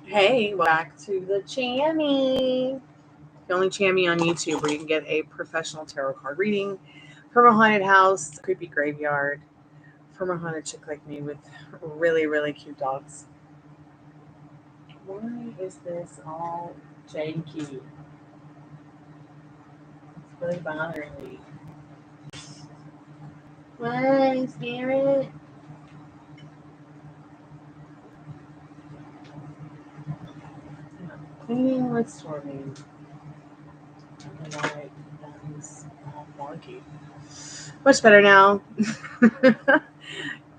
Hey, back to the Chammy. The only Chammy on YouTube where you can get a professional tarot card reading from a haunted house, a creepy graveyard, from a haunted chick like me with really, really cute dogs. Why is this all janky? It's really bothering me. Why, Spirit? Cleaning with storming. Why that is all wonky. Much better now.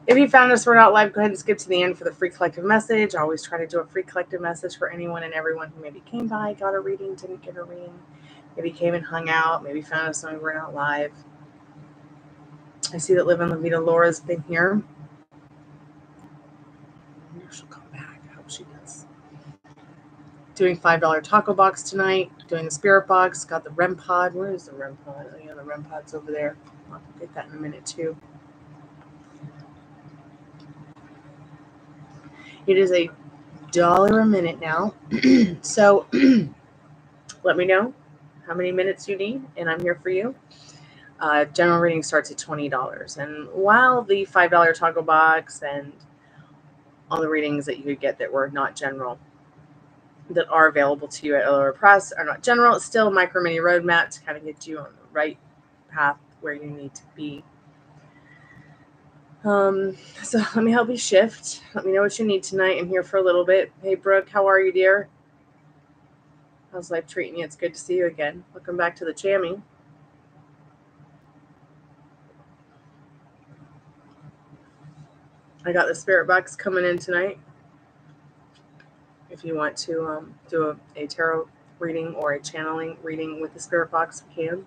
If you found us, we're not live, go ahead and skip to the end for the free collective message. I always try to do a free collective message for anyone and everyone who maybe came by, got a reading, didn't get a reading, maybe came and hung out, maybe found us when we were not live. I see that Live and La Vida Laura's been here. I wonder if she'll come back. I hope she does. Doing $5 taco box tonight, doing the Spiritbox, got the REMpod. Where is the REMpod? Oh yeah, the REMpod's over there. I'll get that in a minute too. It is $1 a minute now. So let me know how many minutes you need, and I'm here for you. General reading starts at $20. And while the $5 taco box and all the readings that you could get that were not general, that are available to you at lower price, are not general, it's still a micro mini roadmap to kind of get you on the right path where you need to be. So let me help you shift. Let me know what you need tonight. I'm here for a little bit. Hey, Brooke, how are you, dear? How's life treating you? It's good to see you again. Welcome back to the Chammy. I got the Spiritbox coming in tonight. If you want to do a tarot reading or a channeling reading with the Spiritbox, we can.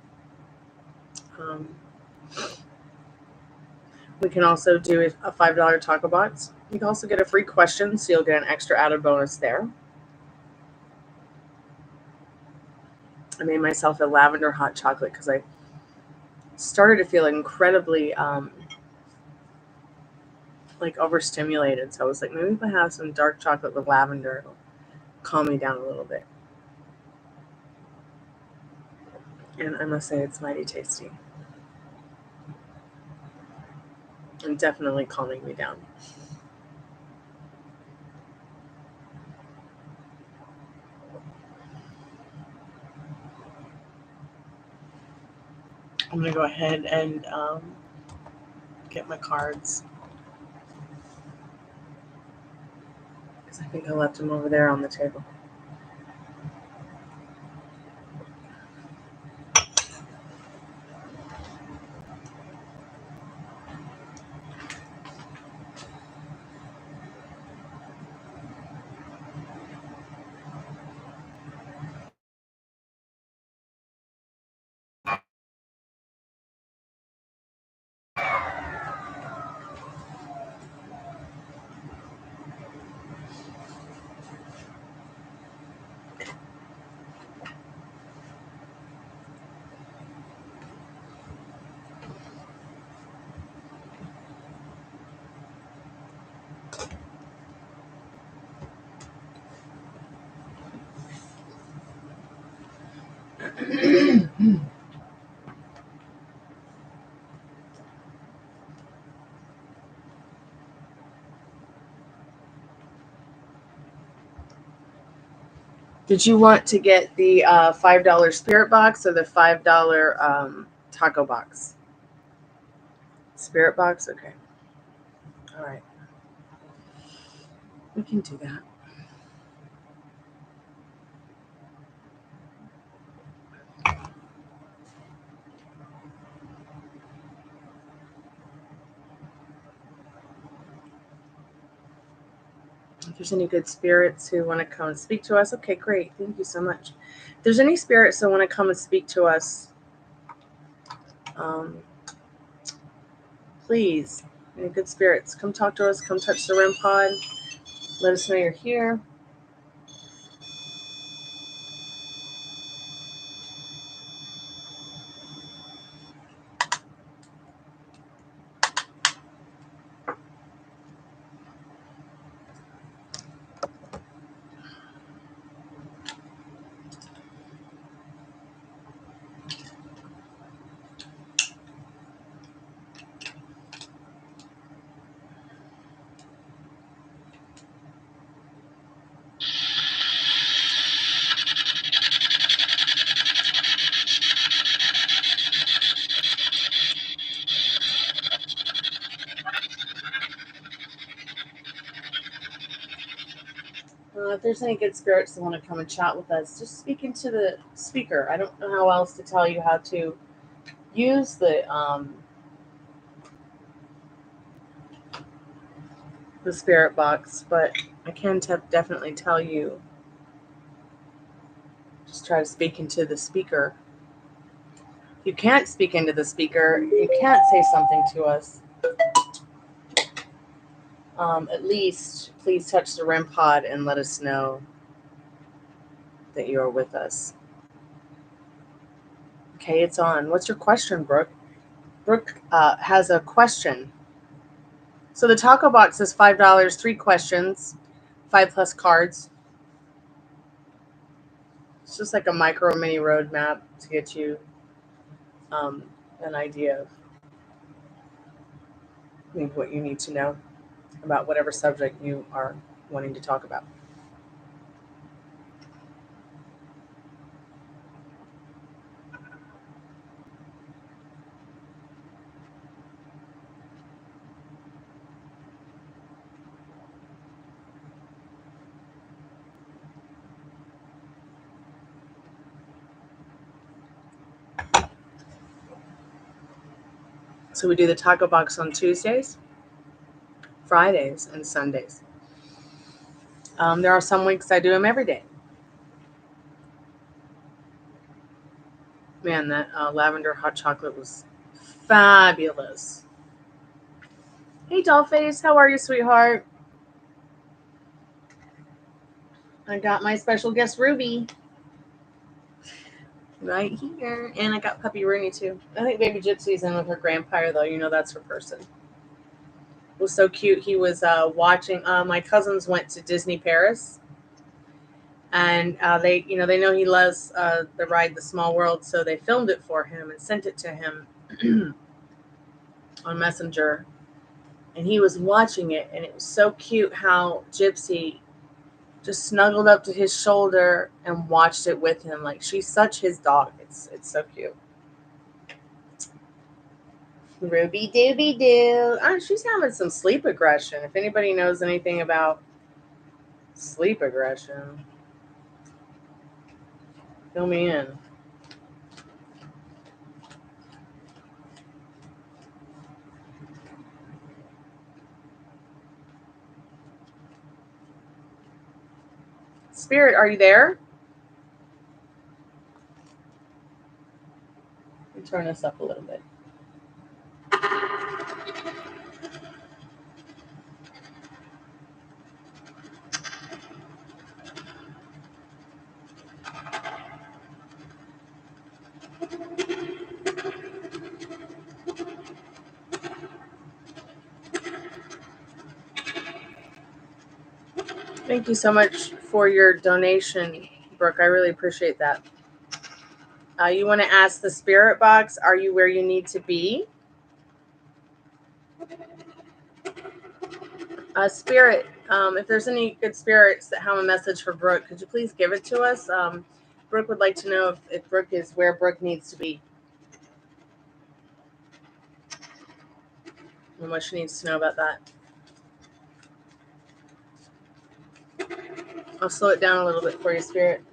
We can also do a $5 taco box. You can also get a free question, so you'll get an extra added bonus there. I made myself a lavender hot chocolate because I started to feel incredibly like overstimulated. So I was like, maybe if I have some dark chocolate with lavender, it'll calm me down a little bit. And I must say, it's mighty tasty. And definitely calming me down. I'm going to go ahead and get my cards. Because I think I left them over there on the table. Did you want to get the $5 Spirit box or the $5 taco box? Spirit box? Okay. All right. We can do that. If there's any good spirits who want to come and speak to us, okay, great. Thank you so much. If there's any spirits that want to come and speak to us, please, any good spirits, come talk to us. Come touch the REMpod. Let us know you're here. If there's any good spirits that want to come and chat with us, just speak into the speaker. I don't know how else to tell you how to use the spirit box, but I can definitely tell you. Just try to speak into the speaker. If you can't speak into the speaker, you can't say something to us. At least please touch the REMpod and let us know that you are with us. Okay, it's on. What's your question, Brooke? Brooke has a question. So the taco box is $5, 3 questions, 5 plus cards. It's just like a micro mini roadmap to get you an idea of what you need to know about whatever subject you are wanting to talk about. So we do the taco box on Tuesdays, Fridays, and Sundays. There are some weeks I do them every day. Man, that lavender hot chocolate was fabulous. Hey, Dollface, how are you, sweetheart? I got my special guest, Ruby, right here. And I got Puppy Rooney, too. I think Baby Gypsy's in with her grandpa, though. You know that's her person. It was so cute. He was watching. My cousins went to Disney Paris. And they know he loves the ride The Small World, so they filmed it for him and sent it to him on Messenger. And he was watching it, and it was so cute how Gypsy just snuggled up to his shoulder and watched it with him. Like, she's such his dog. It's so cute. Ruby Dooby Doo. Oh, she's having some sleep aggression. If anybody knows anything about sleep aggression, fill me in. Spirit, are you there? Let me turn this up a little bit. Thank you so much for your donation, Brooke. I really appreciate that. You want to ask the spirit box, are you where you need to be? Spirit, if there's any good spirits that have a message for Brooke, could you please give it to us? Brooke would like to know if Brooke is where Brooke needs to be and what she needs to know about that. I'll slow it down a little bit for you, Spirit.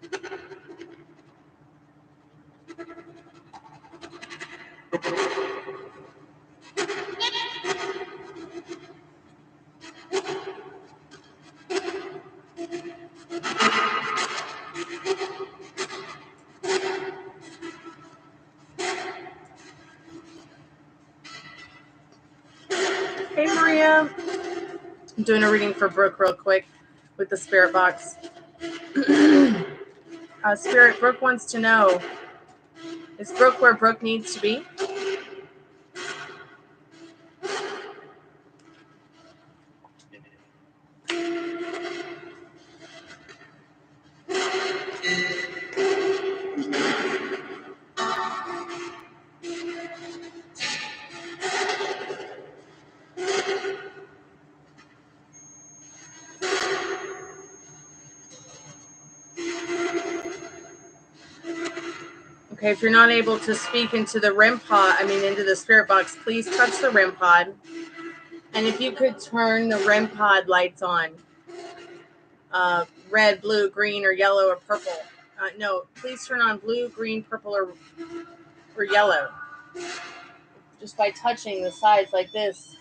Hey, Maria. I'm doing a reading for Brooke real quick with the spirit box. Spirit, Brooke wants to know, is Brooke where Brooke needs to be? Okay, if you're not able to speak into the REMpod, into the spirit box, please touch the REMpod. And if you could turn the REMpod lights on, red, blue, green, or yellow, or purple. No, please turn on blue, green, purple, or yellow. Just by touching the sides like this.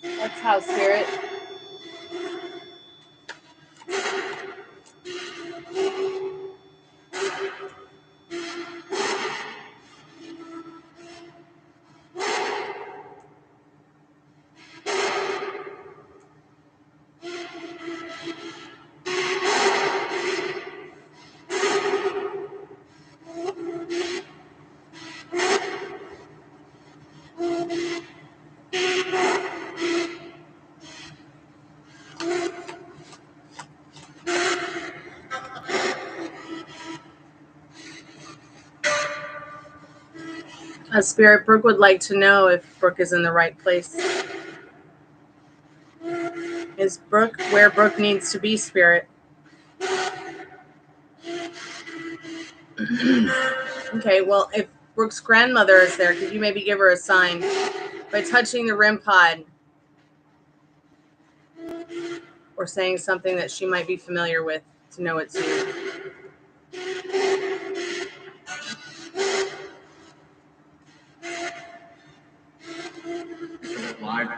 That's how, Spirit. Spirit, Brooke would like to know if Brooke is in the right place. Is Brooke where Brooke needs to be, Spirit? Okay, well, if Brooke's grandmother is there, could you maybe give her a sign by touching the REMpod or saying something that she might be familiar with to know it's you? Live.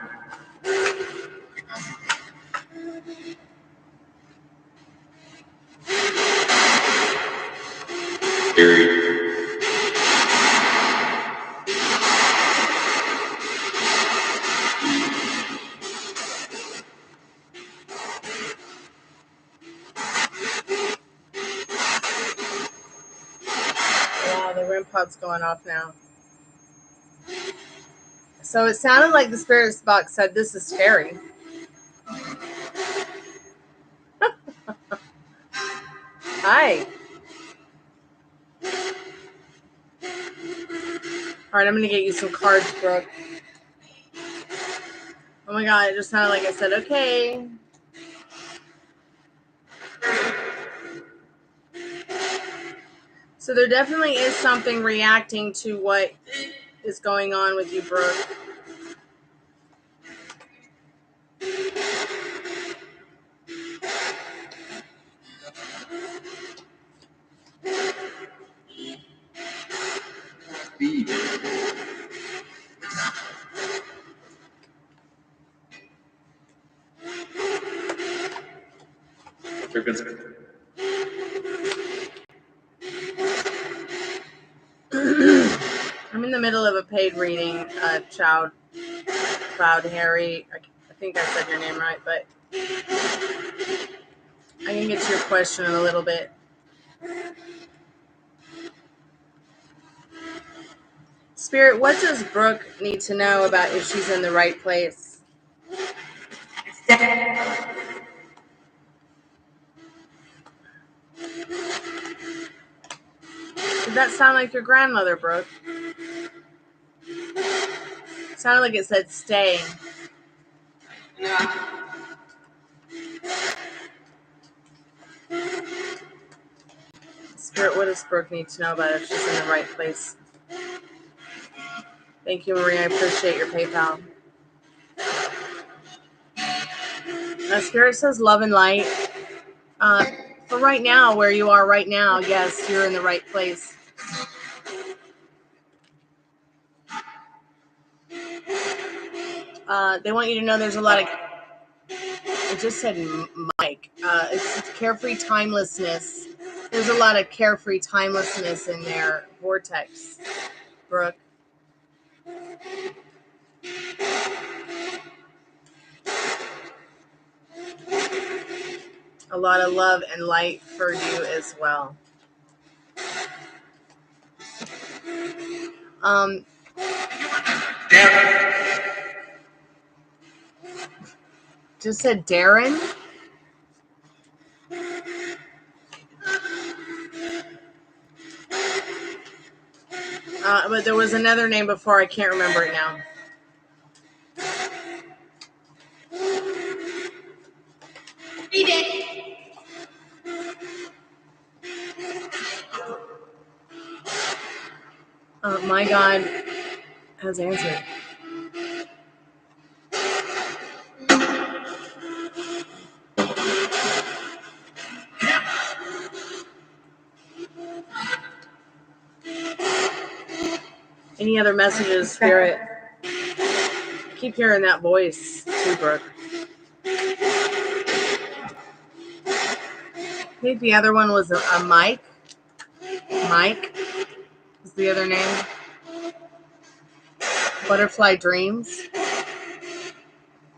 Wow, the REMpod's going off now. So it sounded like the Spiritbox said this is scary. Hi. All right, I'm going to get you some cards, Brooke. Oh my God, it just sounded like I said, okay. So there definitely is something reacting to what is going on with you, Brooke. I'm in the middle of a paid reading, Cloud Harry. I think I said your name right, but I can get to your question in a little bit. Spirit, what does Brooke need to know about if she's in the right place? Did that sound like your grandmother, Brooke? It sounded like it said stay. Spirit, what does Brooke need to know about if she's in the right place? Thank you, Maria. I appreciate your PayPal. Spirit says love and light. For right now, where you are right now, yes, you're in the right place. They want you to know there's a lot of... I just said Mike. It's carefree timelessness. There's a lot of carefree timelessness in their vortex, Brooke. A lot of love and light for you as well. Just said Darren. But there was another name before. I can't remember it now. Read it. My God has answered. Any other messages, Spirit? I keep hearing that voice too, Brooke. I think the other one was a Mike. Mike is the other name. Butterfly Dreams.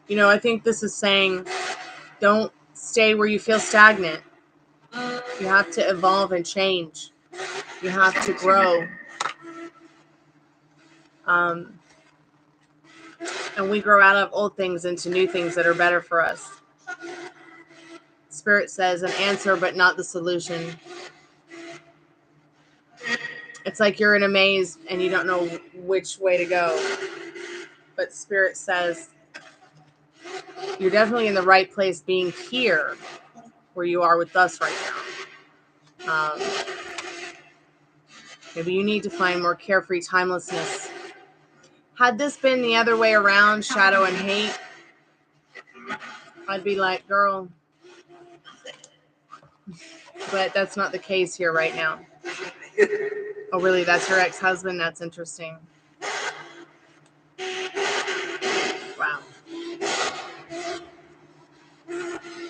You know, I think this is saying don't stay where you feel stagnant. You have to evolve and change. You have to grow. And we grow out of old things into new things that are better for us. Spirit says an answer, but not the solution. It's like you're in a maze and you don't know which way to go. But Spirit says you're definitely in the right place being here where you are with us right now. Maybe you need to find more carefree timelessness. Had this been the other way around, shadow and hate, I'd be like, girl. But that's not the case here right now. Oh, really? That's your ex-husband? That's interesting. Wow.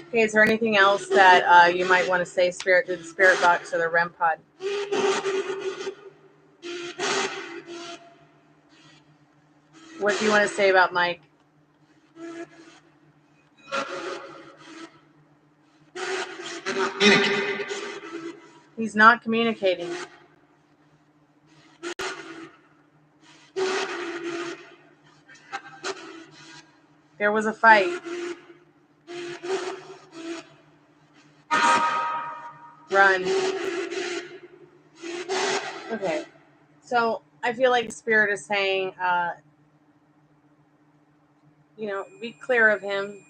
Okay, is there anything else that you might want to say, Spirit, through the Spirit Box or the REMpod? What do you want to say about Mike? He's not communicating. There was a fight. Run. Okay. So I feel like Spirit is saying, be clear of him.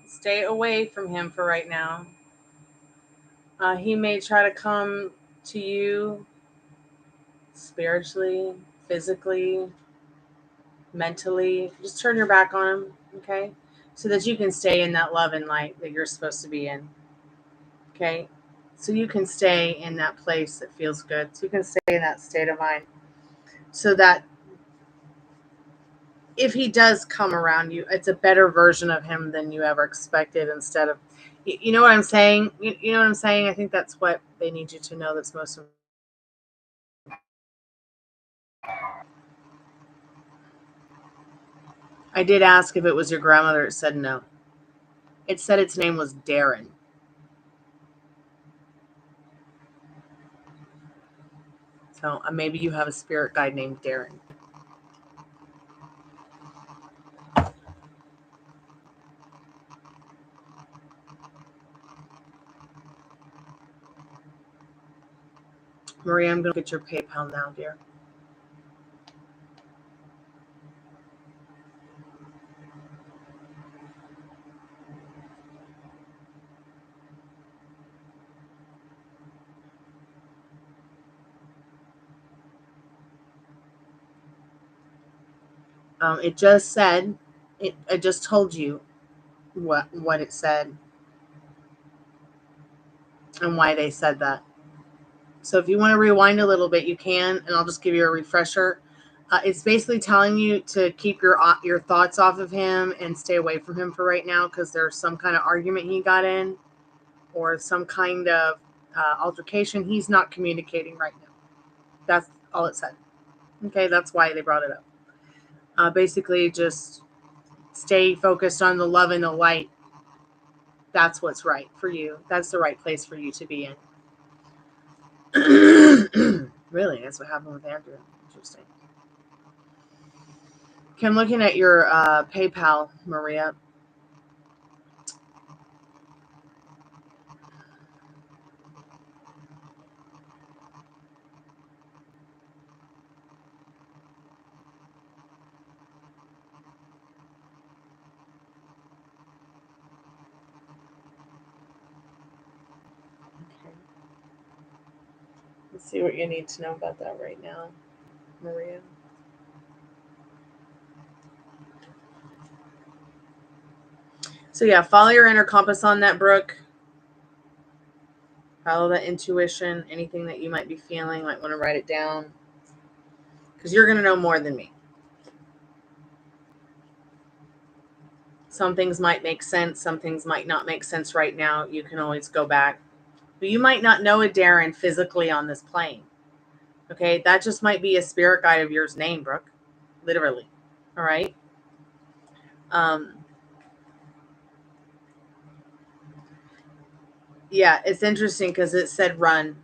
Stay away from him for right now. He may try to come to you spiritually, physically, mentally. Just turn your back on him, okay? So that you can stay in that love and light that you're supposed to be in, okay? So you can stay in that place that feels good. So you can stay in that state of mind. So that if he does come around you, it's a better version of him than you ever expected instead of, you know what I'm saying? You know what I'm saying? I think that's what they need you to know that's most important. I did ask if it was your grandmother. It said no. It said its name was Darren. So maybe you have a spirit guide named Darren. Maria, I'm going to get your PayPal now, dear. It just said, I just told you what it said and why they said that. So if you want to rewind a little bit, you can, and I'll just give you a refresher. It's basically telling you to keep your thoughts off of him and stay away from him for right now because there's some kind of argument he got in or some kind of altercation. He's not communicating right now. That's all it said. Okay, that's why they brought it up. Basically, just stay focused on the love and the light. That's what's right for you. That's the right place for you to be in. Really, that's what happened with Andrew. Interesting. Okay, I'm looking at your PayPal, Maria. Okay. Let's see what you need to know about that right now, Maria. So yeah, follow your inner compass on that, Brooke. Follow that intuition. Anything that you might be feeling, might want to write it down. because you're going to know more than me. Some things might make sense. Some things might not make sense right now. You can always go back. But you might not know a Darren physically on this plane. Okay, that just might be a spirit guide of yours named, Brooke. Literally. All right. Yeah, it's interesting because it said run.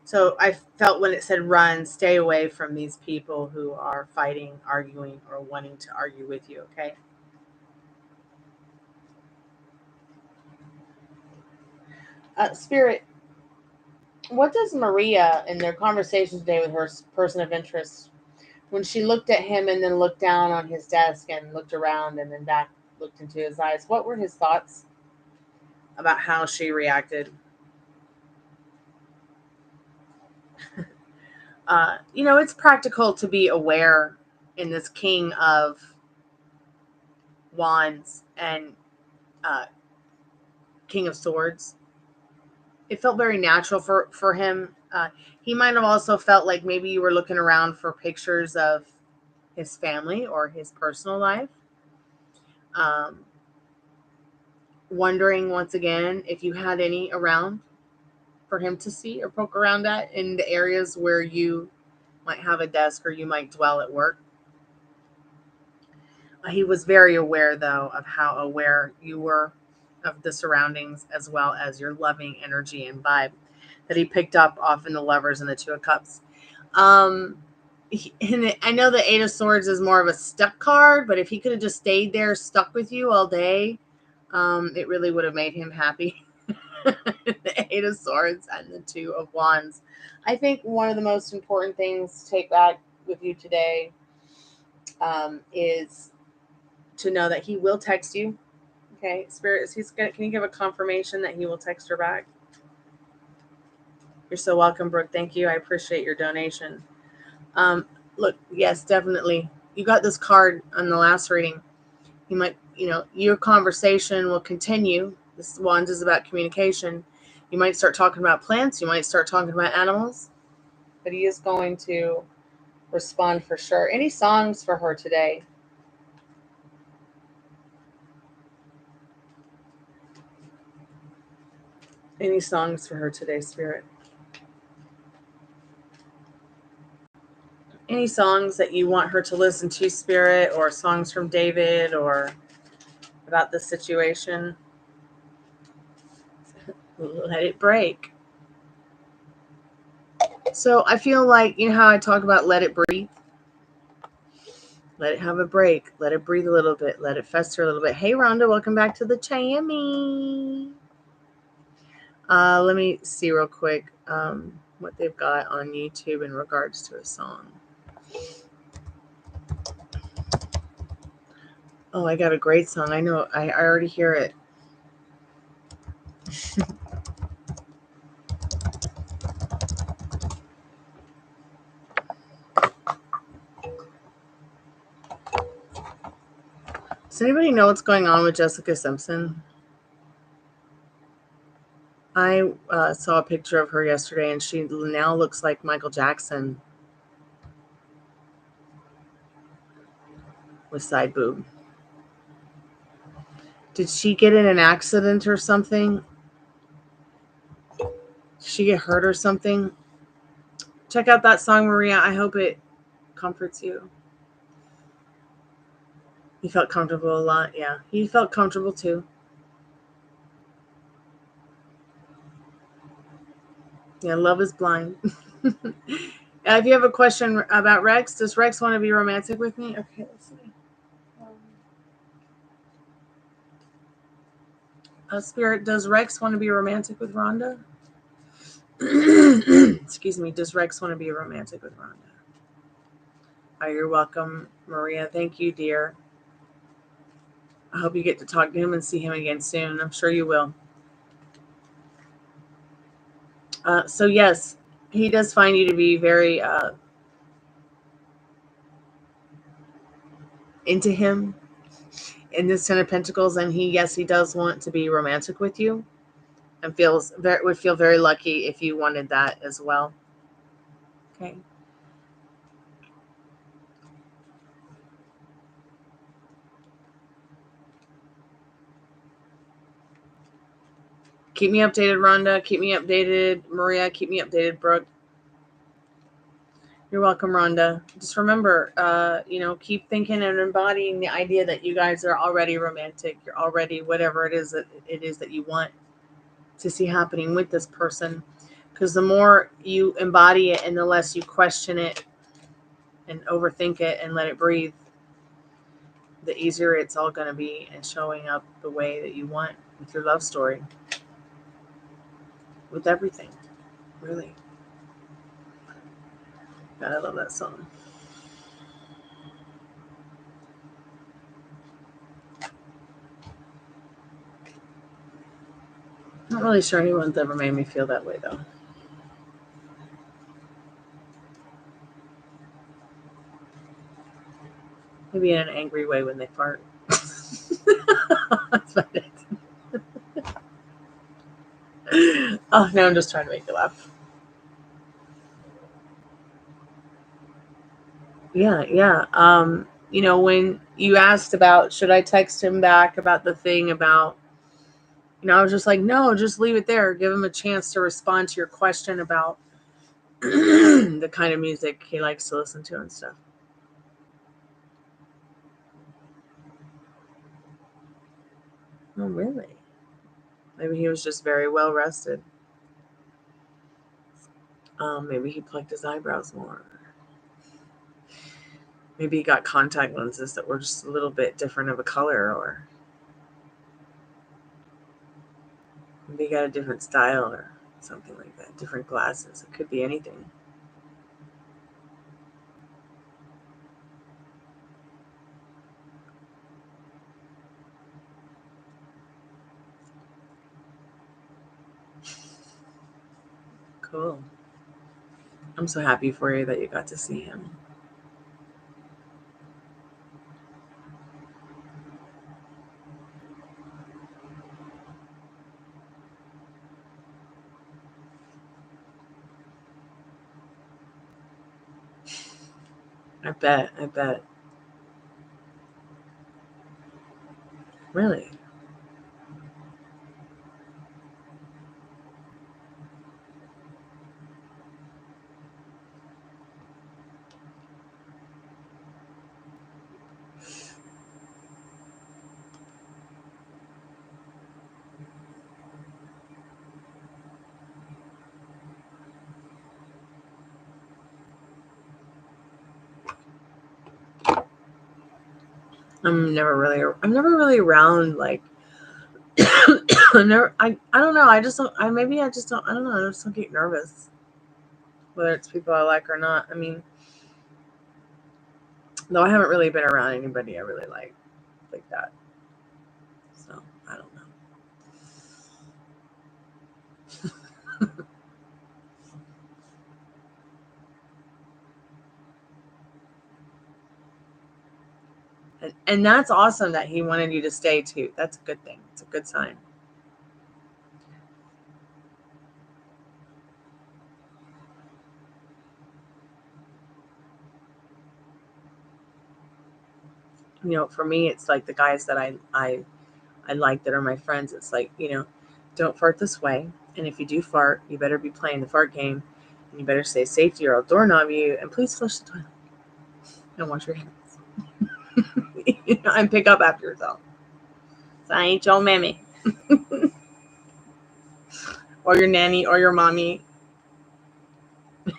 So I felt when it said run, stay away from these people who are fighting, arguing, or wanting to argue with you, okay? Spirit, what does Maria, in their conversation today with her person of interest, when she looked at him and then looked down on his desk and looked around and then back, looked into his eyes, what were his thoughts about how she reacted? It's practical to be aware in this King of Wands and King of Swords. It felt very natural for him. He might have also felt like maybe you were looking around for pictures of his family or his personal life. Wondering once again if you had any around for him to see or poke around at in the areas where you might have a desk or you might dwell at work. He was very aware, though, of how aware you were of the surroundings as well as your loving energy and vibe that he picked up off in the Lovers and the Two of Cups. And I know the Eight of Swords is more of a stuck card, but if he could have just stayed there stuck with you all day, it really would have made him happy. The Eight of Swords and the Two of Wands. I think one of the most important things to take back with you today is to know that he will text you. Okay, Spirit, can you give a confirmation that he will text her back? You're so welcome, Brooke. Thank you. I appreciate your donation. Look, yes, definitely. You got this card on the last reading. You might, your conversation will continue. This Wands is about communication. You might start talking about plants. You might start talking about animals. But he is going to respond for sure. Any songs for her today? Any songs for her today, Spirit? Any songs that you want her to listen to, Spirit, or songs from David or about the situation? Let it break. So I feel like, you know how I talk about let it breathe? Let it have a break. Let it breathe a little bit. Let it fester a little bit. Hey, Rhonda, welcome back to the Chammy. Let me see real quick what they've got on YouTube in regards to a song. Oh, I got a great song. I know. I already hear it. Does anybody know what's going on with Jessica Simpson? I saw a picture of her yesterday, and she now looks like Michael Jackson with side boob. Did she get in an accident or something? Did she get hurt or something? Check out that song, Maria. I hope it comforts you. He felt comfortable a lot. Yeah, he felt comfortable too. Yeah, love is blind. If you have a question about Rex, does Rex want to be romantic with me? Okay, let's see. Spirit, does Rex want to be romantic with Rhonda? Excuse me. Does Rex want to be romantic with Rhonda? Oh, you're welcome, Maria. Thank you, dear. I hope you get to talk to him and see him again soon. I'm sure you will. So yes, he does find you to be very into him in this Ten of Pentacles, and he does want to be romantic with you, and would feel very lucky if you wanted that as well. Okay. Keep me updated, Rhonda. Keep me updated, Maria. Keep me updated, Brooke. You're welcome, Rhonda. Just remember, keep thinking and embodying the idea that you guys are already romantic. You're already whatever it is that you want to see happening with this person. Because the more you embody it and the less you question it and overthink it and let it breathe, the easier it's all going to be and showing up the way that you want with your love story. With everything, really. God, I love that song. Not really sure anyone's ever made me feel that way, though. Maybe in an angry way when they fart. That's about it. Oh, no, I'm just trying to make you laugh. Yeah. When you asked about should I text him back about the thing about, I was just like, no, just leave it there. Give him a chance to respond to your question about the kind of music he likes to listen to and stuff. Oh, really? Maybe he was just very well rested. Maybe he plucked his eyebrows more. Maybe he got contact lenses that were just a little bit different of a color, or maybe he got a different style or something like that. Different glasses. It could be anything. Cool. I'm so happy for you that you got to see him. I bet. Really? I'm never really around like I don't know. I just don't. I don't know. I just don't get nervous, whether it's people I like or not. I mean, though I haven't really been around anybody I really like that. So I don't know. And that's awesome that he wanted you to stay too. That's a good thing. It's a good sign. For me, it's like the guys that I like that are my friends. It's like, don't fart this way. And if you do fart, you better be playing the fart game. And you better stay safety or I'll doorknob you. And please flush the toilet. And wash your hands. And pick up after yourself. So I ain't your mammy. Or your nanny or your mommy.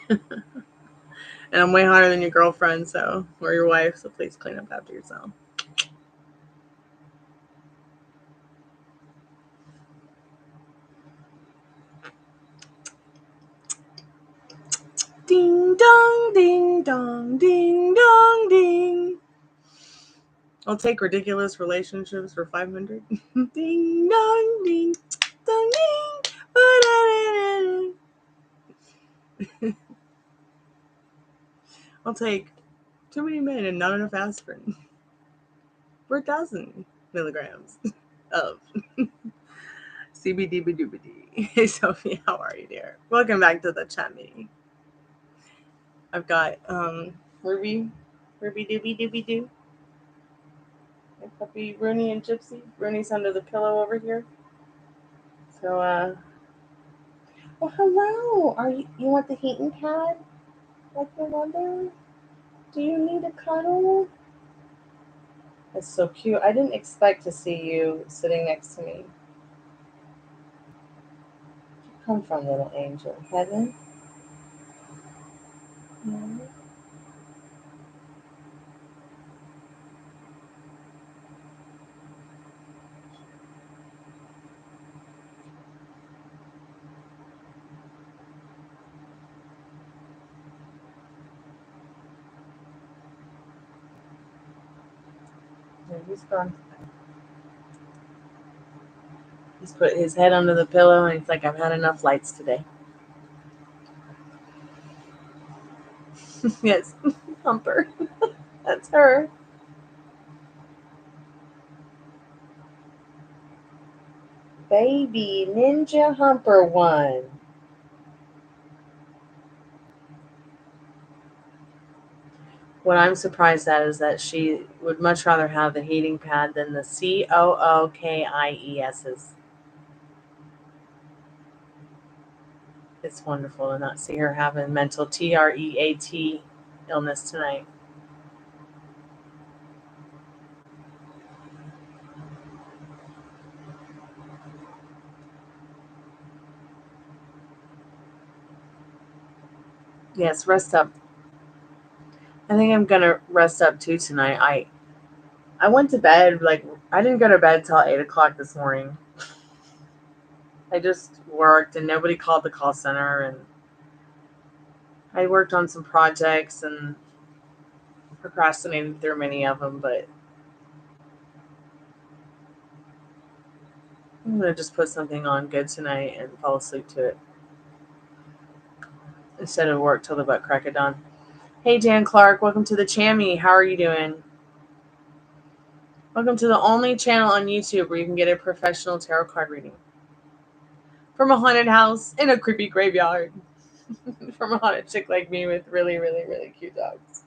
And I'm way hotter than your girlfriend, or your wife, so please clean up after yourself. Ding dong, ding dong, ding dong, ding. I'll take ridiculous relationships for 500. Ding dong, ding dong, ding. I'll take too many men and not enough aspirin for 1,000 milligrams of CBDBDBD. Hey Sophie, how are you, dear? Welcome back to the chat meeting. I've got Ruby Dooby Dooby Doo. My puppy Rooney and Gypsy. Rooney's under the pillow over here. So, well, hello. You want the heating pad? Like your mother? Do you need a cuddle? That's so cute. I didn't expect to see you sitting next to me. Come from, little angel. Heaven? Mm-hmm. Yeah, he's gone. He's put his head under the pillow and he's like, I've had enough lights today. Yes, Humper. That's her. Baby Ninja Humper one. What I'm surprised at is that she would much rather have the heating pad than the COOKIESs. It's wonderful to not see her having mental TREAT illness tonight. Yes, rest up. I think I'm gonna rest up too tonight. I went to bed, like, I didn't go to bed till 8 o'clock this morning. I just worked and nobody called the call center, and I worked on some projects and procrastinated through many of them, but I'm gonna just put something on good tonight and fall asleep to it instead of work till the butt crack of dawn. Hey, Dan Clark, welcome to the Chammy. How are you doing? Welcome to the only channel on YouTube where you can get a professional tarot card reading from a haunted house in a creepy graveyard from a haunted chick like me with really, really, really cute dogs.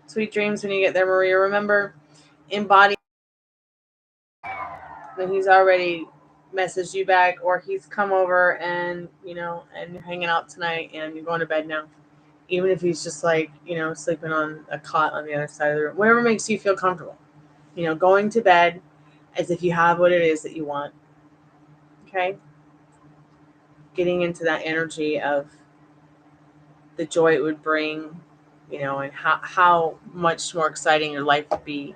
Sweet dreams when you get there, Maria. Remember, embody that he's already messaged you back, or he's come over and, and you're hanging out tonight and you're going to bed now. Even if he's just like, sleeping on a cot on the other side of the room. Whatever makes you feel comfortable. Going to bed as if you have what it is that you want. Okay? Getting into that energy of the joy it would bring, and how much more exciting your life would be.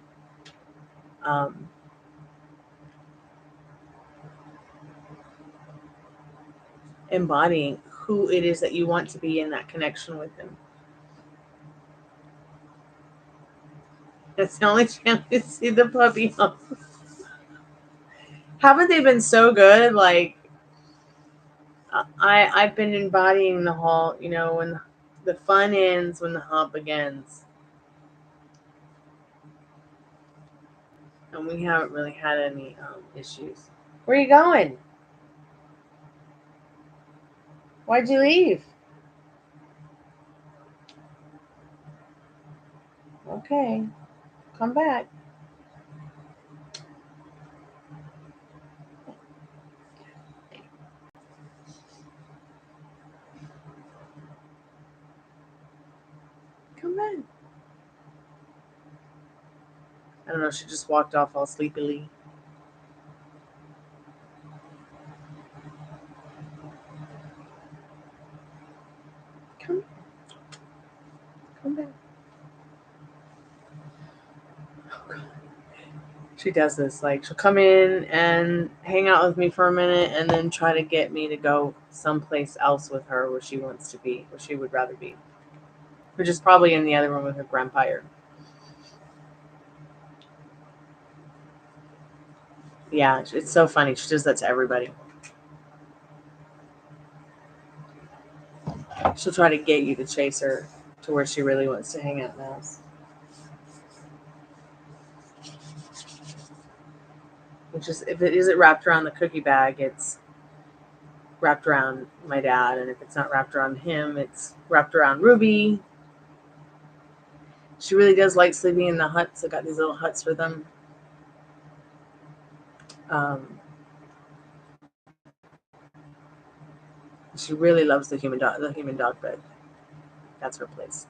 Embodying who it is that you want to be in that connection with him. That's the only chance to see the puppy home. Haven't they been so good? Like, I've been embodying the whole, when the fun ends, when the hump begins. And we haven't really had any issues. Where are you going? Why'd you leave? Okay. Come back. Come back. I don't know. She just walked off all sleepily. Come back. Oh, God. She does this. Like, she'll come in and hang out with me for a minute and then try to get me to go someplace else with her where she wants to be, where she would rather be. Which is probably in the other room with her grandpa. Yeah, it's so funny. She does that to everybody. She'll try to get you to chase her to where she really wants to hang out now. Which is, if it isn't wrapped around the cookie bag, it's wrapped around my dad. And if it's not wrapped around him, it's wrapped around Ruby. She really does like sleeping in the huts. I got these little huts for them. She really loves the human dog bed. That's her place.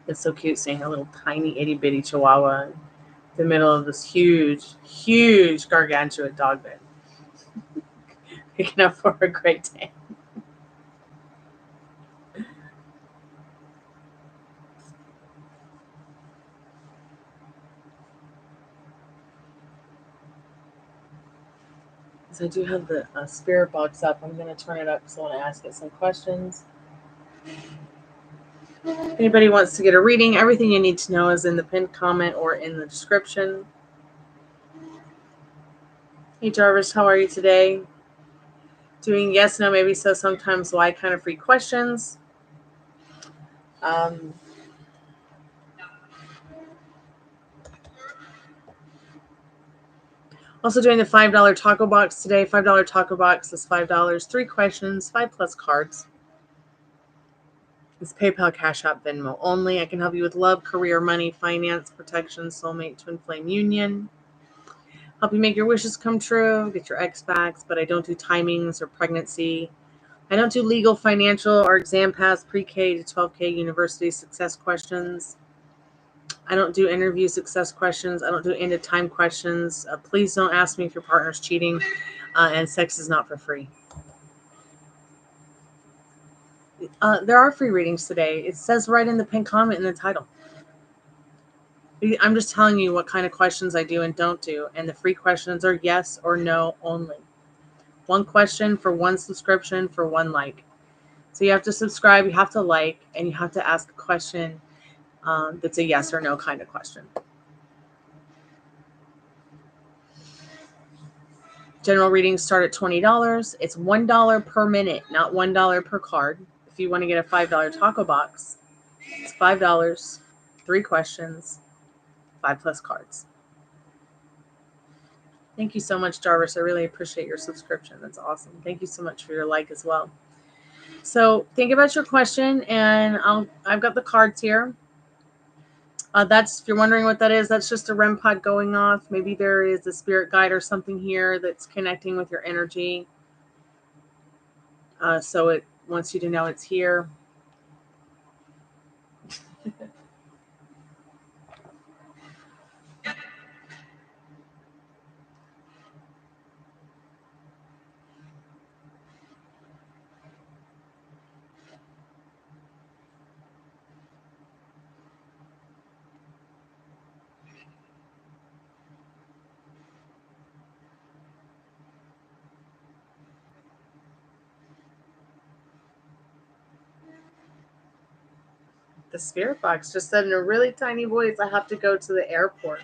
It's so cute seeing a little tiny itty bitty chihuahua in the middle of this huge gargantuan dog bed. Picking up for a great day. So I do have the Spiritbox up. I'm going to turn it up because I want to ask it some questions. If anybody wants to get a reading, everything you need to know is in the pinned comment or in the description. Hey Jarvis, how are you today? Doing yes, no, maybe so, sometimes why kind of free questions. Also doing the $5 taco box today. $5 taco box is $5. 3 questions, 5+ cards. It's PayPal, Cash App, Venmo only. I can help you with love, career, money, finance, protection, soulmate, twin flame union. Help you make your wishes come true, get your ex back, but I don't do timings or pregnancy. I don't do legal, financial, or exam pass, pre-K to 12K university success questions. I don't do interview success questions. I don't do end of time questions. Please don't ask me if your partner's cheating, and sex is not for free. There are free readings today. It says right in the pinned comment in the title. I'm just telling you what kind of questions I do and don't do, and the free questions are yes or no only. 1 question for 1 subscription for 1 like. So you have to subscribe, you have to like, and you have to ask a question that's a yes or no kind of question. General readings start at $20. It's $1 per minute, not $1 per card. If you want to get a $5 taco box, it's $5, 3 questions, 5+ cards. Thank you so much, Jarvis. I really appreciate your subscription. That's awesome. Thank you so much for your like as well. So think about your question, and I've got the cards here. That's, if you're wondering what that is, that's just a REMpod going off. Maybe there is a spirit guide or something here that's connecting with your energy. So it wants you to know it's here. The Spiritbox just said in a really tiny voice, I have to go to the airport.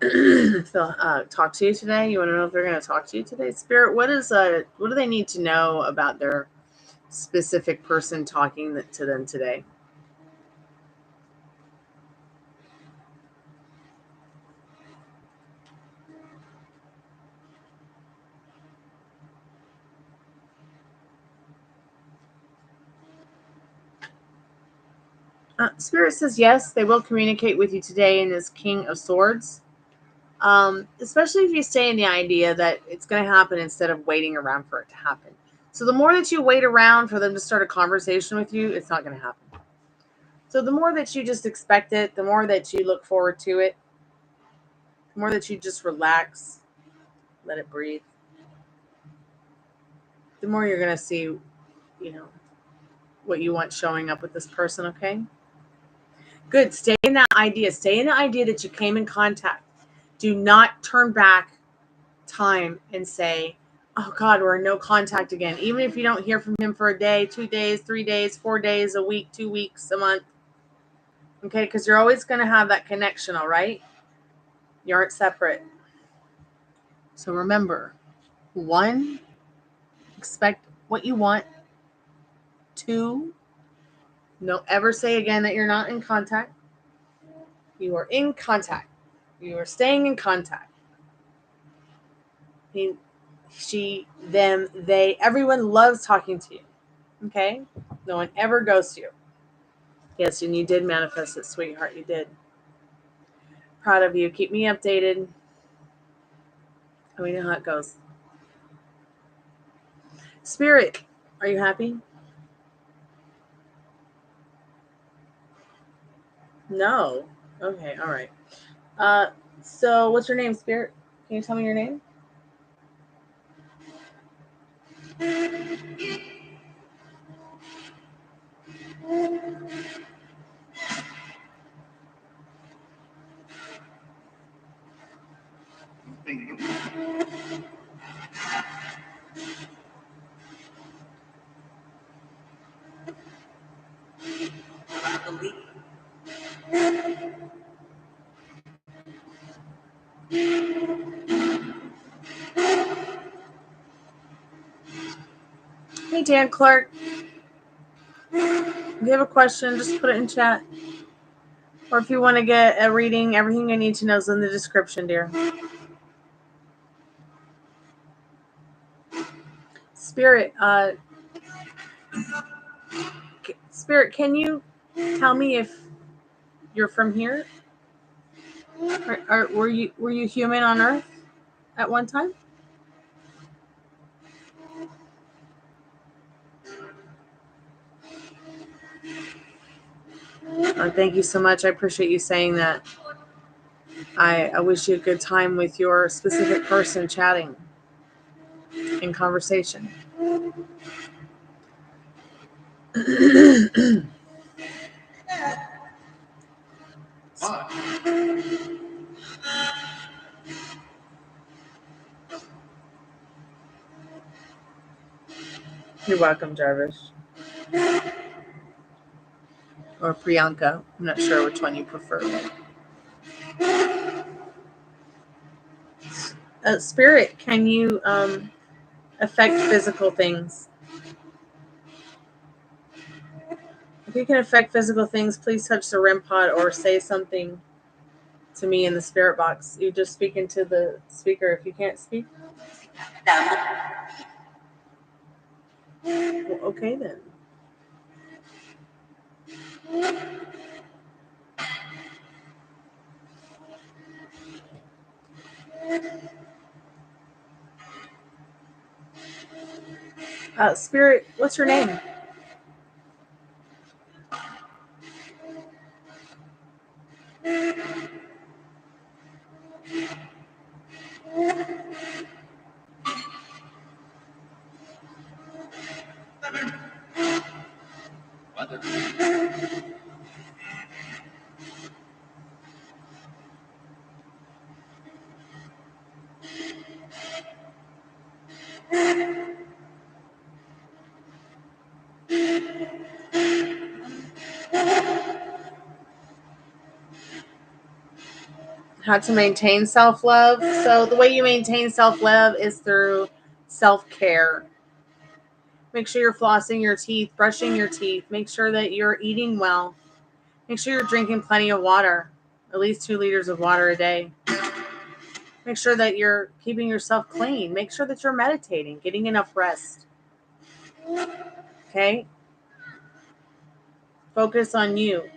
So, talk to you today. You want to know if they're going to talk to you today? Spirit, what do they need to know about their specific person talking to them today? Spirit says yes, they will communicate with you today in this King of Swords. Especially if you stay in the idea that it's going to happen instead of waiting around for it to happen. So the more that you wait around for them to start a conversation with you, it's not going to happen. So the more that you just expect it, the more that you look forward to it, the more that you just relax, let it breathe, the more you're going to see, what you want showing up with this person, okay? Good. Stay in that idea. Stay in the idea that you came in contact. Do not turn back time and say, oh God, we're in no contact again. Even if you don't hear from him for a day, 2 days, 3 days, 4 days, a week, 2 weeks, a month. Okay, because you're always going to have that connection, all right? You aren't separate. So remember, 1, expect what you want. 2, don't ever say again that you're not in contact. You are in contact. You are staying in contact. she, them, they, everyone loves talking to you. Okay? No one ever goes to you. Yes, and you did manifest it, sweetheart. You did. Proud of you. Keep me updated. Let me know how it goes. Spirit, are you happy? No. Okay, all right. So what's your name, Spirit? Can you tell me your name? Hey, Dan Clark. If you have a question, just put it in chat. Or if you want to get a reading, everything I need to know is in the description, dear. Spirit, Spirit, can you tell me if you're from here? Or were you human on Earth at one time? Thank you so much. I appreciate you saying that. I wish you a good time with your specific person chatting in conversation. You're welcome, Jarvis. Or Priyanka. I'm not sure which one you prefer. Spirit, can you affect physical things? If you can affect physical things, please touch the REMpod or say something to me in the spirit box. You just speak into the speaker if you can't speak. Well, okay then. Spirit, what's your name? How to maintain self-love. So the way you maintain self-love is through self-care. Make sure you're flossing your teeth, brushing your teeth. Make sure that you're eating well. Make sure you're drinking plenty of water, at least 2 liters of water a day. Make sure that you're keeping yourself clean. Make sure that you're meditating, getting enough rest. Okay? Focus on you.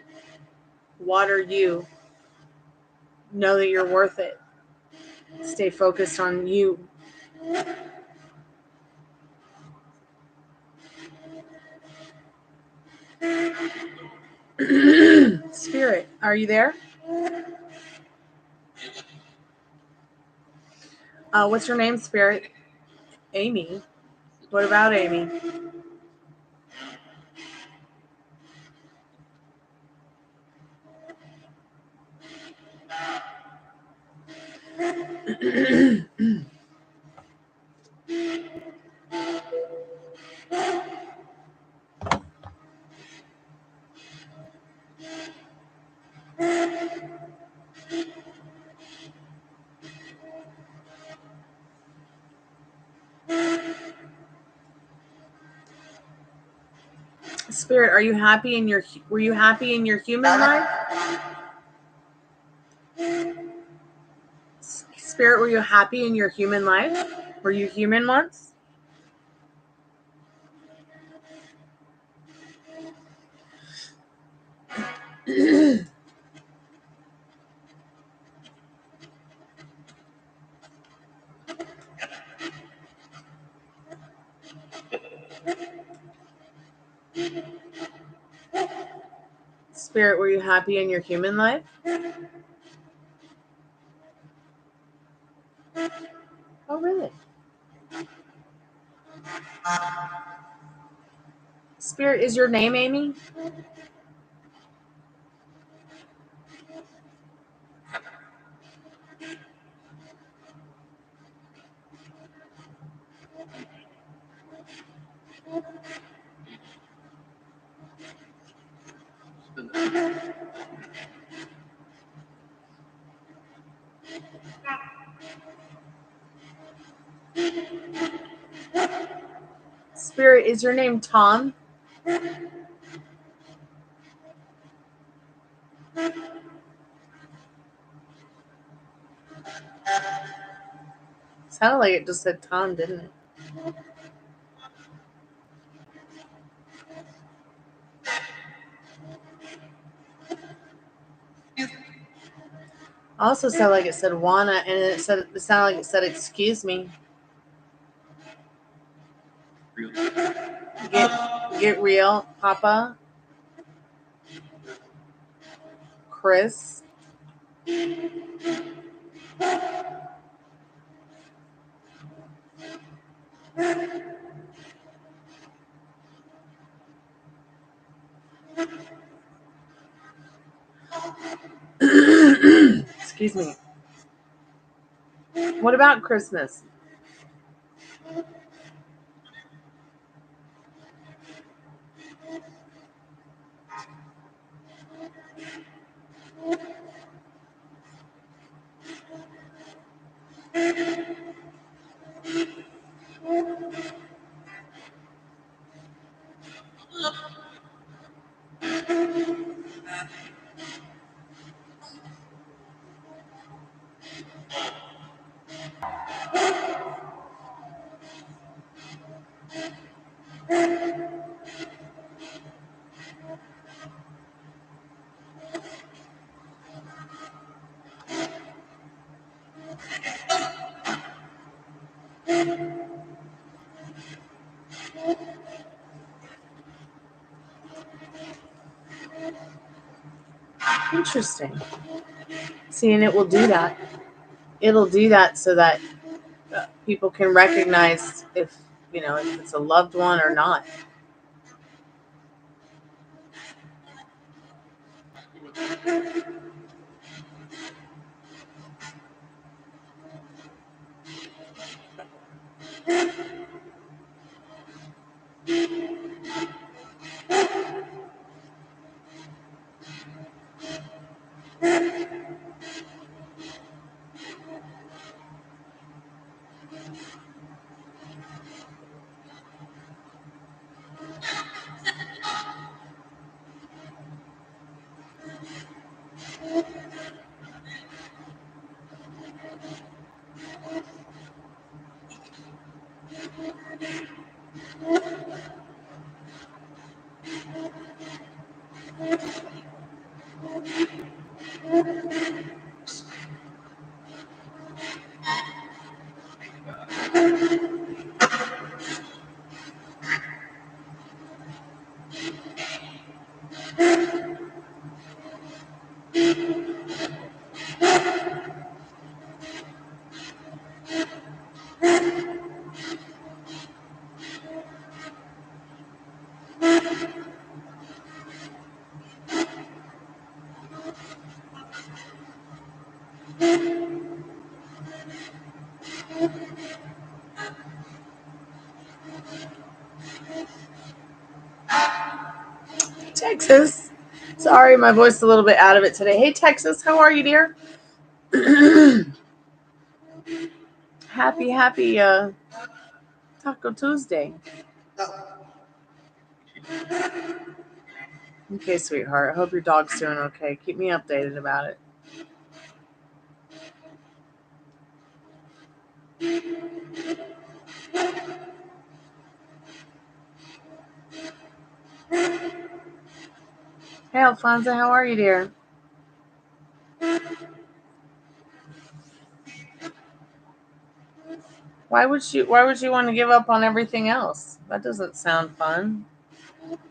Water you. Know that you're worth it. Stay focused on you. Spirit, are you there? What's your name, Spirit? Amy. What about Amy? Spirit, are you happy in your? Were you happy in your human life? Spirit, were you happy in your human life? Were you human once? Spirit, were you happy in your human life? Oh, really? Spirit, is your name Amy? Spirit, is your name Tom? Sounded like it just said Tom, didn't it? Also sounded like it said Wanna, and it sounded like it said excuse me. Get real, Papa. Chris. Excuse me. What about Christmas? Interesting. See, and it will do that. It'll do that so that people can recognize if it's a loved one or not. Texas. Sorry, my voice is a little bit out of it today. Hey, Texas, how are you, dear? Happy Taco Tuesday. Okay, sweetheart. I hope your dog's doing okay. Keep me updated about it. Hey, Alfonso, how are you, dear? Why would you want to give up on everything else? That doesn't sound fun.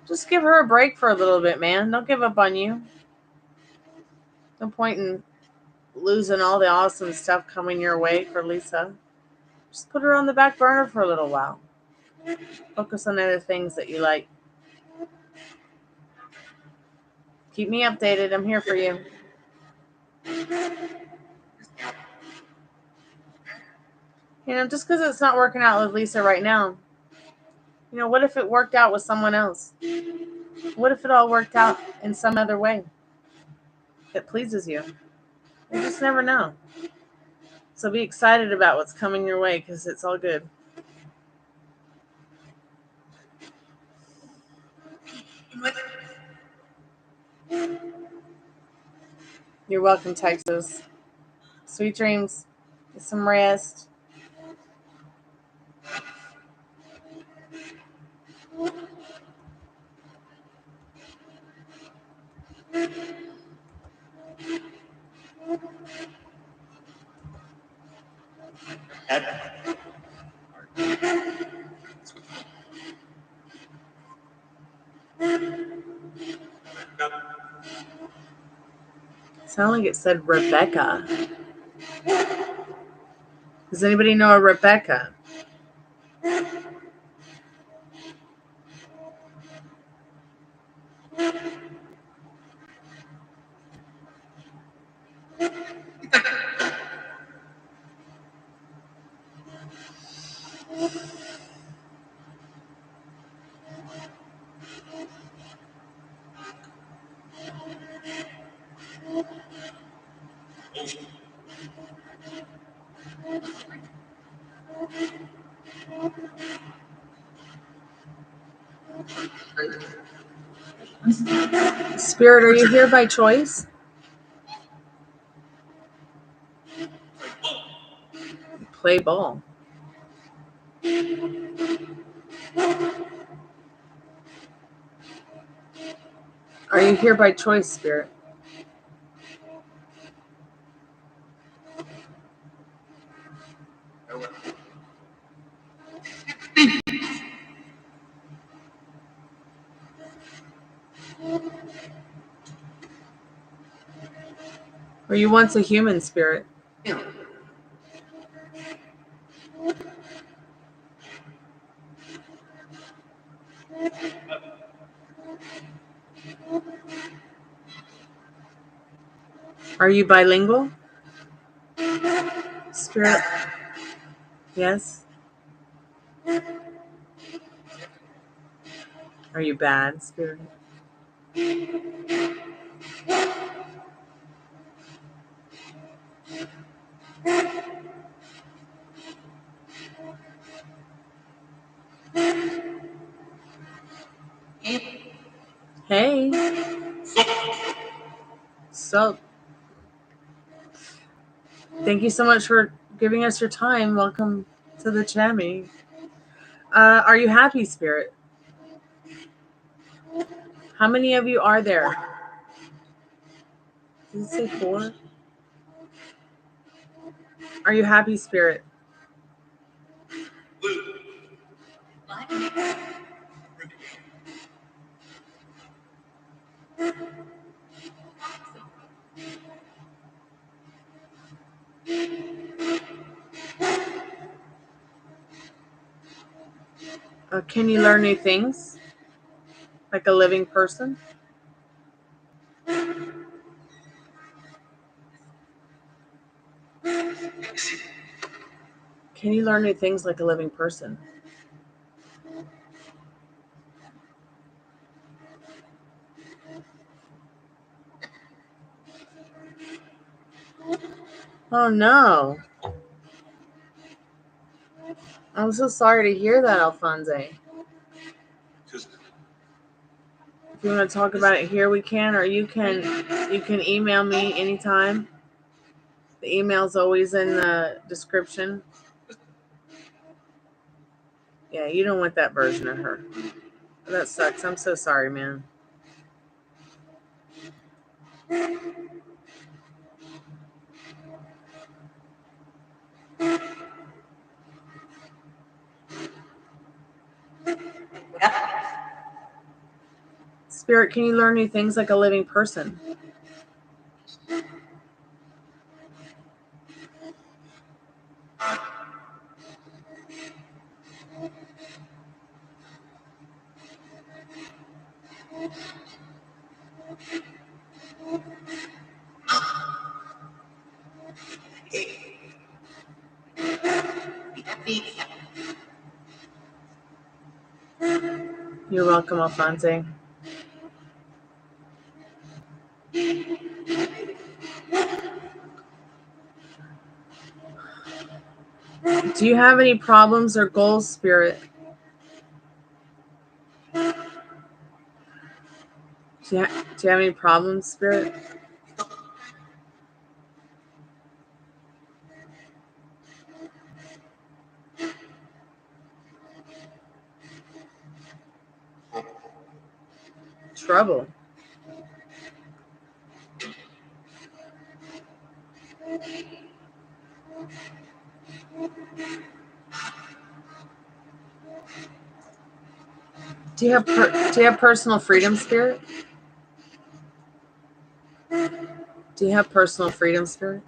Just give her a break for a little bit, man. Don't give up on you. No point in losing all the awesome stuff coming your way for Lisa. Just put her on the back burner for a little while. Focus on other things that you like. Keep me updated. I'm here for you. You know, just because it's not working out with Lisa right now, you know, what if it worked out with someone else? What if it all worked out in some other way that pleases you? You just never know. So be excited about what's coming your way because it's all good. You're welcome, Texas. Sweet dreams. Get some rest. Sound like it said Rebecca. Does anybody know a Rebecca? Spirit, are you here by choice? Play ball. Are you here by choice, Spirit? Were you once a human, Spirit? Are you bilingual? Spirit? Yes? Are you bad, Spirit? Hey. So, thank you so much for giving us your time. Welcome to the Chammy. Are you happy, Spirit? How many of you are there? Did it say 4? Are you happy, Spirit? Can you learn new things? Like a living person? Can you learn new things like a living person? Oh no. I'm so sorry to hear that, Alfonso. If you want to talk about it here, we can, or you can email me anytime. The email's always in the description. Yeah, you don't want that version of her. That sucks. I'm so sorry, man. Spirit, can you learn new things like a living person? You're welcome, Alfonso. Do you have any problems or goals, Spirit? Do you have any problems, Spirit? Trouble. Do you have personal freedom, Spirit? Do you have personal freedom, Spirit?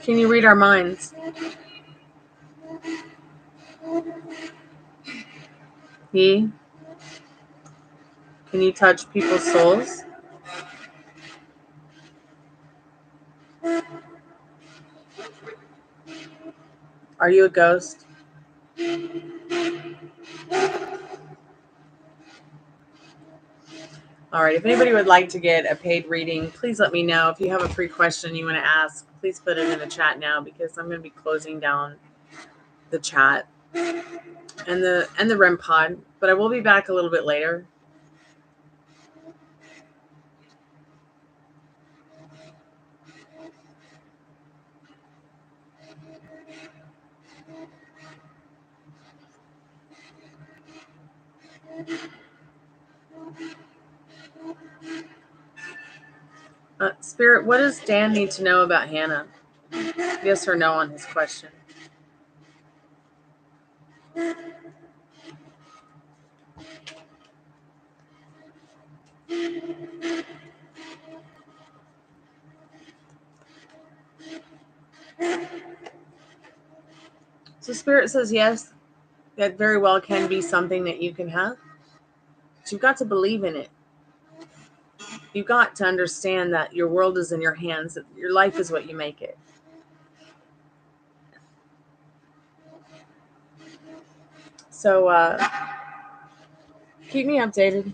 Can you read our minds? Can you touch people's souls? Are you a ghost? All right, if anybody would like to get a paid reading, please let me know. If you have a free question you want to ask, please put it in the chat now, because I'm going to be closing down the chat and the REMpod, but I will be back a little bit later. Spirit, what does Dan need to know about Hannah? Yes or no on his question. So Spirit says yes, that very well can be something that you can have. But you've got to believe in it. You've got to understand that your world is in your hands. That your life is what you make it. So keep me updated.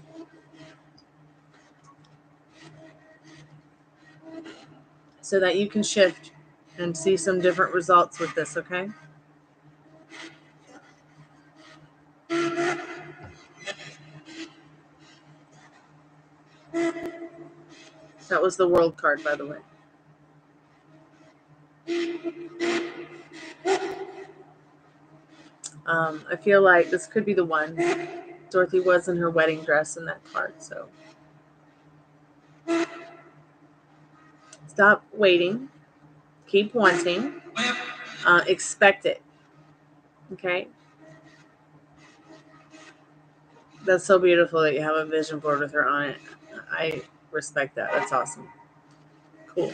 So that you can shift and see some different results with this, okay? That was the World card, by the way. I feel like this could be the one. Dorothy was in her wedding dress in that card, so stop waiting. Keep wanting. Expect it. Okay? That's so beautiful that you have a vision board with her on it. I respect that. That's awesome. Cool.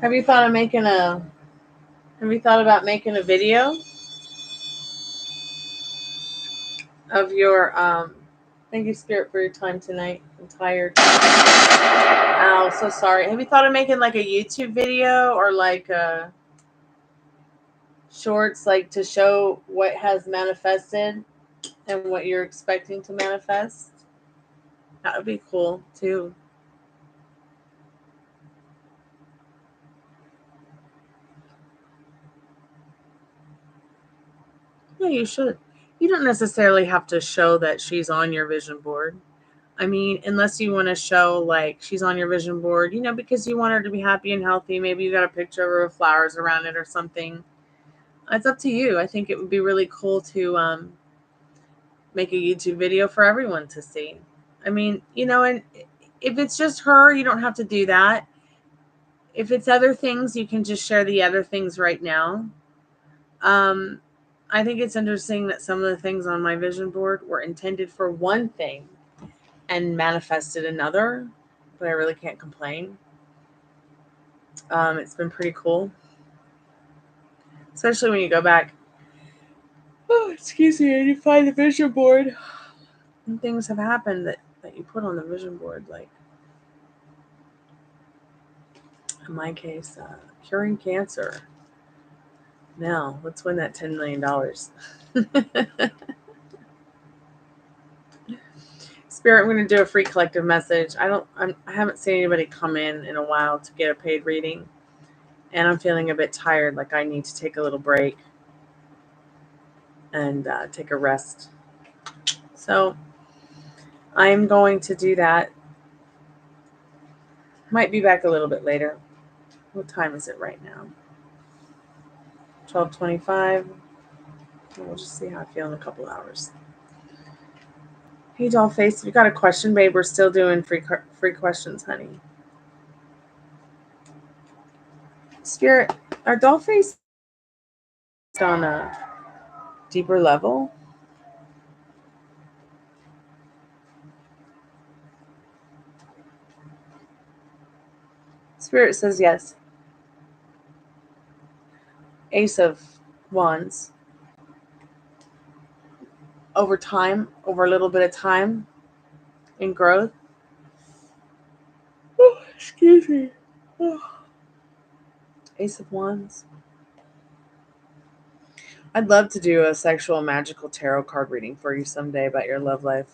Have you thought about making a video of your thank you, Spirit, for your time tonight. I'm tired. Ow, so sorry. Have you thought of making like a YouTube video or like shorts, like to show what has manifested and what you're expecting to manifest? That would be cool too. Yeah, you should. You don't necessarily have to show that she's on your vision board. I mean, unless you want to show like she's on your vision board, you know, because you want her to be happy and healthy. Maybe you got a picture of her with flowers around it or something. It's up to you. I think it would be really cool to make a YouTube video for everyone to see. I mean, you know, and if it's just her, you don't have to do that. If it's other things, you can just share the other things right now. I think it's interesting that some of the things on my vision board were intended for one thing and manifested another, but I really can't complain. It's been pretty cool, especially when you go back. Oh, excuse me, and you find the vision board, and things have happened that you put on the vision board, like in my case, curing cancer. Now, let's win that $10 million. Spirit, I'm going to do a free collective message. I haven't seen anybody come in a while to get a paid reading, and I'm feeling a bit tired, like I need to take a little break and take a rest. So I'm going to do that. Might be back a little bit later. What time is it right now? 12:25. We'll just see how I feel in a couple hours. Hey, Dollface, if you got a question, babe, we're still doing free questions, honey. Spirit, are Dollface on a deeper level? Spirit says yes. Ace of Wands. Over time, over a little bit of time in growth. Oh, excuse me. Oh. Ace of Wands. I'd love to do a sexual magical tarot card reading for you someday about your love life.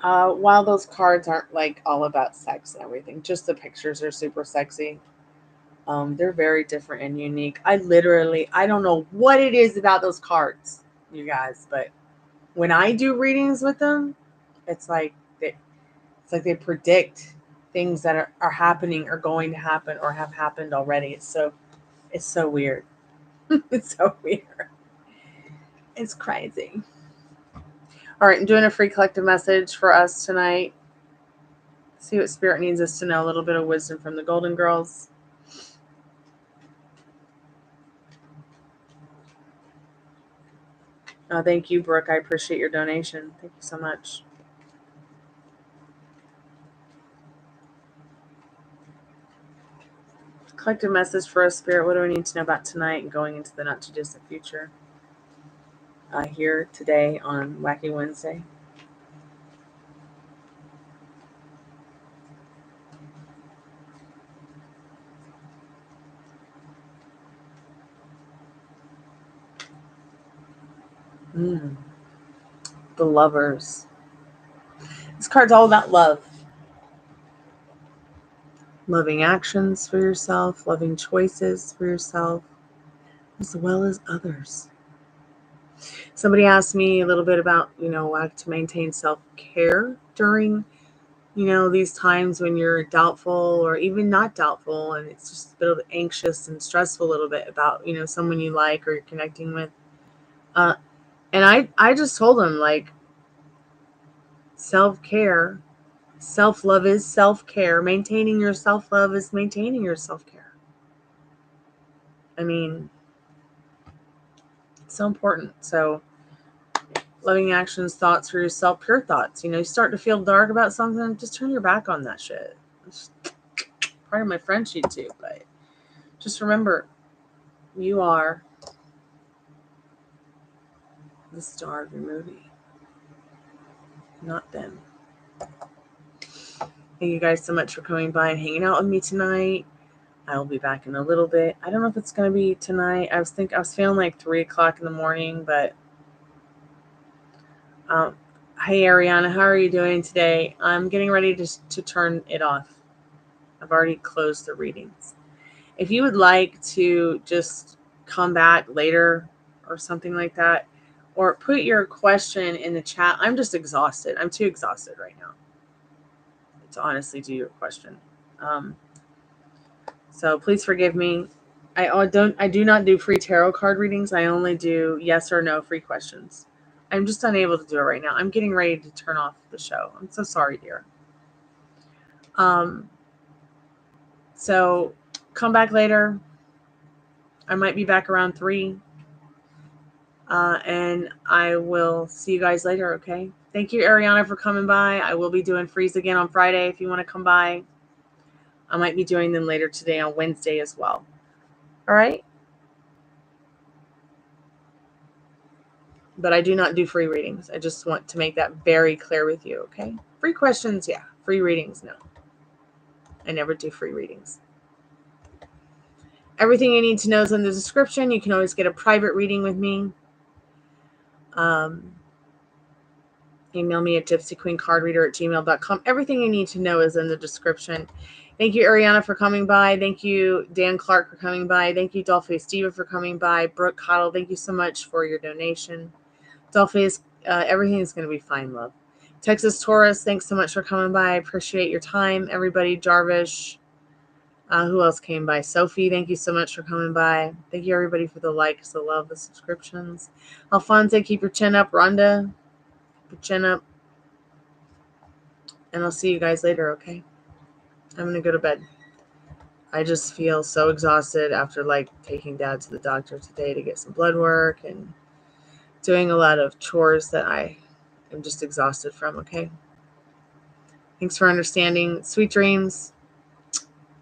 While those cards aren't like all about sex and everything, just the pictures are super sexy. They're very different and unique. I don't know what it is about those cards, you guys, but when I do readings with them, it's like they predict things that are happening or going to happen or have happened already. It's so weird. It's so weird. It's crazy. All right, I'm doing a free collective message for us tonight. See what Spirit needs us to know. A little bit of wisdom from the Golden Girls. Thank you, Brooke. I appreciate your donation. Thank you so much. Collective message for us, Spirit. What do I need to know about tonight and going into the not too distant future? Here today on Wacky Wednesday. The Lovers. This card's all about love. Loving actions for yourself, loving choices for yourself, as well as others. Somebody asked me a little bit about, how to maintain self-care during, these times when you're doubtful or even not doubtful, and it's just a bit anxious and stressful a little bit about, someone you like or you're connecting with. And I just told them, like, self-care, self-love is self-care. Maintaining your self-love is maintaining your self-care. I mean, it's so important. So Loving actions, thoughts for yourself, pure thoughts. You start to feel dark about something, just turn your back on that shit. It's part of my friend sheet too, but just remember, you are the star of your movie, not them. Thank you guys so much for coming by and hanging out with me tonight. I will be back in a little bit. I don't know if it's going to be tonight. I was feeling like 3 o'clock in the morning, but hey Ariana, how are you doing today? I'm getting ready to turn it off. I've already closed the readings. If you would like to just come back later or something like that, or put your question in the chat. I'm just exhausted. I'm too exhausted right now to honestly do your question. So please forgive me. I do not do free tarot card readings. I only do yes or no free questions. I'm just unable to do it right now. I'm getting ready to turn off the show. I'm so sorry, dear. So come back later. I might be back around 3. And I will see you guys later, okay? Thank you, Ariana, for coming by. I will be doing frees again on Friday if you want to come by. I might be doing them later today on Wednesday as well. All right? But I do not do free readings. I just want to make that very clear with you, okay? Free questions, yeah. Free readings, no. I never do free readings. Everything you need to know is in the description. You can always get a private reading with me. Email me at gypsyqueencardreader@gmail.com. Everything you need to know is in the description. Thank you, Ariana, for coming by. Thank you, Dan Clark, for coming by. Thank you, Dollface Diva, for coming by. Brooke Cottle, thank you so much for your donation. Dollface, everything is going to be fine, love. Texas Taurus, thanks so much for coming by. I appreciate your time. Everybody, Jarvish, who else came by? Sophie, thank you so much for coming by. Thank you, everybody, for the likes, the love, the subscriptions. Alfonso, keep your chin up. Rhonda, keep your chin up. And I'll see you guys later, okay? I'm going to go to bed. I just feel so exhausted after taking Dad to the doctor today to get some blood work and doing a lot of chores that I am just exhausted from, okay? Thanks for understanding. Sweet dreams.